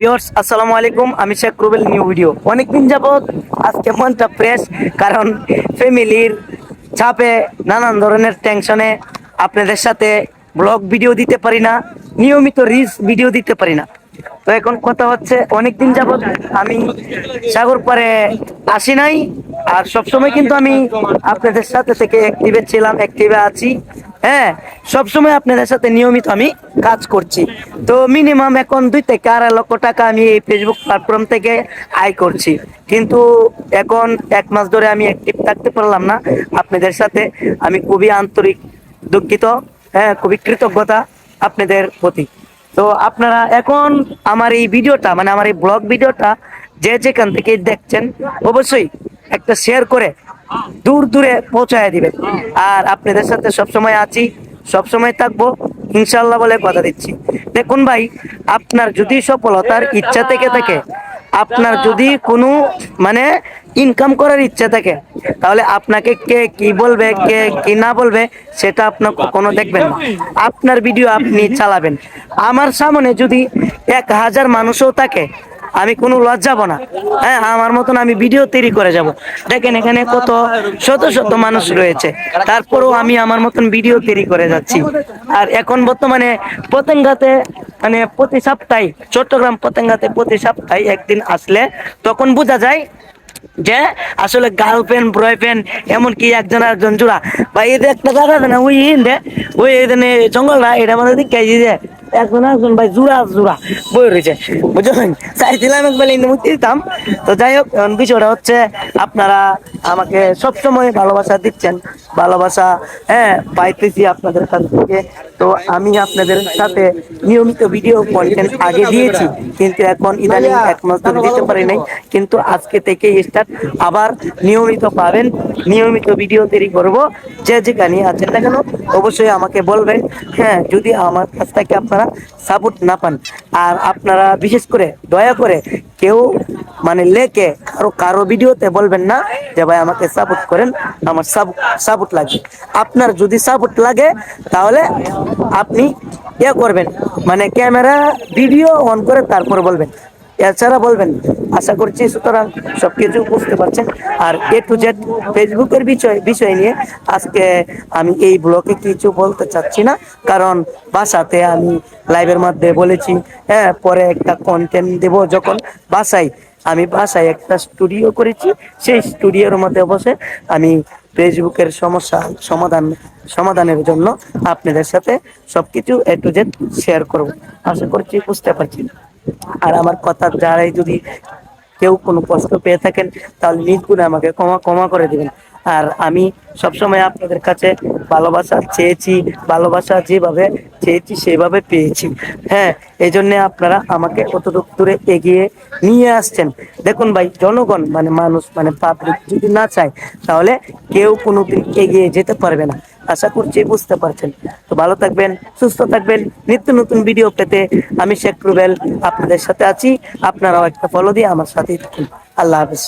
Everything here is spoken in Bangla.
ভিউয়ার্স আসসালামু আলাইকুম, আমি শেখ রুবেল। নিউ ভিডিও অনেকদিন যাবত আজকে মনটা ফ্রেশ, কারণ ফ্যামিলির চাপে, নানান ধরনের টেনশনে আপনাদের সাথে ব্লগ ভিডিও দিতে পারি না, নিয়মিত রিলস ভিডিও দিতে পারি না। তো এখন কথা হচ্ছে, অনেকদিন যাবত আমি সাগর পাড়ে আসি নাই। আর সবসময় কিন্তু আমি আপনাদের সাথে থেকে অ্যাক্টিভে ছিলাম, অ্যাক্টিভে আছি। হ্যাঁ, সবসময় আপনাদের সাথে নিয়মিত আমি কাজ করছি। তো মিনিমাম এখন 2 থেকে 2.5 লক্ষ টাকা আমি এই ফেসবুক প্ল্যাটফর্ম থেকে আয় করছি। কিন্তু এখন 1 মাস ধরে আমি অ্যাক্টিভ থাকতে পারলাম না আপনাদের সাথে। আমি খুবই আন্তরিক দুঃখিত। হ্যাঁ, খুবই কৃতজ্ঞতা আপনাদের প্রতি। তো আপনারা এখন আমার এই ভিডিওটা, মানে আমার এই ব্লগ ভিডিওটা যে যেখান থেকে দেখছেন, অবশ্যই একটা শেয়ার করে দূর দূরে পৌঁছায় দিবেন। আর আপনাদের সাথে সবসময় আছি, সবসময় থাকবো ইনশাল্লাহ বলে কথা দিচ্ছি। দেখুন ভাই, আপনার যদি সফলতার ইচ্ছা থেকে থাকে, আপনার যদি কোনো মানে ইনকাম করার ইচ্ছা থাকে, তাহলে আপনাকে কে কি বলবে, কে কি না বলবে, সেটা আপনার কখনো দেখবেন না। আপনার ভিডিও আপনি চালাবেন। আমার সামনে যদি 1000 মানুষও থাকে, আমি কোনো লজ্জাবো না। হ্যাঁ, আমার মতন আমি ভিডিও তৈরি করে যাব। দেখেন এখানে কত শত শত মানুষ রয়েছে, তারপরেও আমি আমার মতন ভিডিও তৈরি করে যাচ্ছি। আর এখন বর্তমানে পতেঙ্গাতে, মানে প্রতি সপ্তাহে, চট্টগ্রাম পতেঙ্গাতে প্রতি সপ্তাহে একদিন আসলে তখন বোঝা যায় যে আসলে গার্লফ্রেন্ড বয়ফ্রেন্ড এমনকি একজন আরেকজন জোড়া। ভাই এদের একটা জায়গা আছে না, ওই ইন্দে ওই এখানে জঙ্গলটা, এটা আমাদের দিকে যে একজন একজন ভাই জোড়া জোড়া বই রয়েছে, বুঝলেন? চাইছিলাম একবার ইন্দে মুক্তি দিতাম। তো যাই হোক, এখন বিষয়টা হচ্ছে, আপনারা আমাকে সবসময় ভালোবাসা দিচ্ছেন, ভালোবাসা হ্যাঁ পাইতেছি আপনাদের কাছ থেকে। তো আমি আপনাদের সাথে নিয়মিত ভিডিও কন্টেন্ট আগে দিয়েছি, কিন্তু এখন ইদানিং 1 মাস ধরে দিতে পারি নাই। কিন্তু আজকে থেকে স্টার্ট, আবার নিয়মিত পাবেন, নিয়মিত ভিডিও তৈরি করব। যে যেখানে আছেন না কেন, অবশ্যই আমাকে বলবেন। হ্যাঁ, যদি আমার কাছ থেকে আপনারা সাপোর্ট না পান, আর আপনারা বিশেষ করে দয়া করে কেউ মানে লেখে কারো কারো ভিডিওতে বলবেন না যে ভাই আমাকে সাপোর্ট করেন, আমার সাপোর্ট লাগে। আপনার যদি সাপোর্ট লাগে, তাহলে আপনি ইয়ে করবেন, মানে ক্যামেরা ভিডিও অন করে তারপর বলবেন, এছাড়া বলবেন। আশা করছি সুতরাং সবকিছু বুঝতে পারছেন। আর A to Z ফেসবুকের বিষয় নিয়ে আজকে আমি এই ব্লগে কিছু বলতে চাচ্ছি না, কারণ বাসাতে আমি লাইভের মধ্যে বলেছি। হ্যাঁ, পরে একটা কন্টেন্ট দেব যখন বাসায়, আমি বাসায় একটা স্টুডিও করেছি, সেই স্টুডিওর মধ্যে বসে আমি ফেসবুকের সমস্যা সমাধানের জন্য আপনাদের সাথে সবকিছু A to Z শেয়ার করব। আশা করছি বুঝতে পারছি। আর আমার কথা যারাই যদি কেউ কোনো কষ্ট পেয়ে থাকেন, তাহলে নিজ আমাকে ক্ষমা ক্ষমা করে দিবেন। আর আমি সবসময় আপনাদের কাছে ভালোবাসা চেয়েছি, ভালোবাসা যেভাবে চেয়েছি সেভাবে পেয়েছি। হ্যাঁ, এই জন্য আপনারা আমাকে কতটুকু দূরে এগিয়ে নিয়ে আসছেন। দেখুন ভাই, জনগণ মানে মানুষ, মানে পাবলিক যদি না চায়, তাহলে কেউ কোনোদিন এগিয়ে যেতে পারবে না। আশা করছি বুঝতে পারছেন। তো ভালো থাকবেন, সুস্থ থাকবেন। নিত্য নতুন ভিডিও পেতে আমি শেখ রুবেল আপনাদের সাথে আছি। আপনারাও একটা ফলো দিয়ে আমার সাথেই থাকুন। আল্লাহ হাফেজ।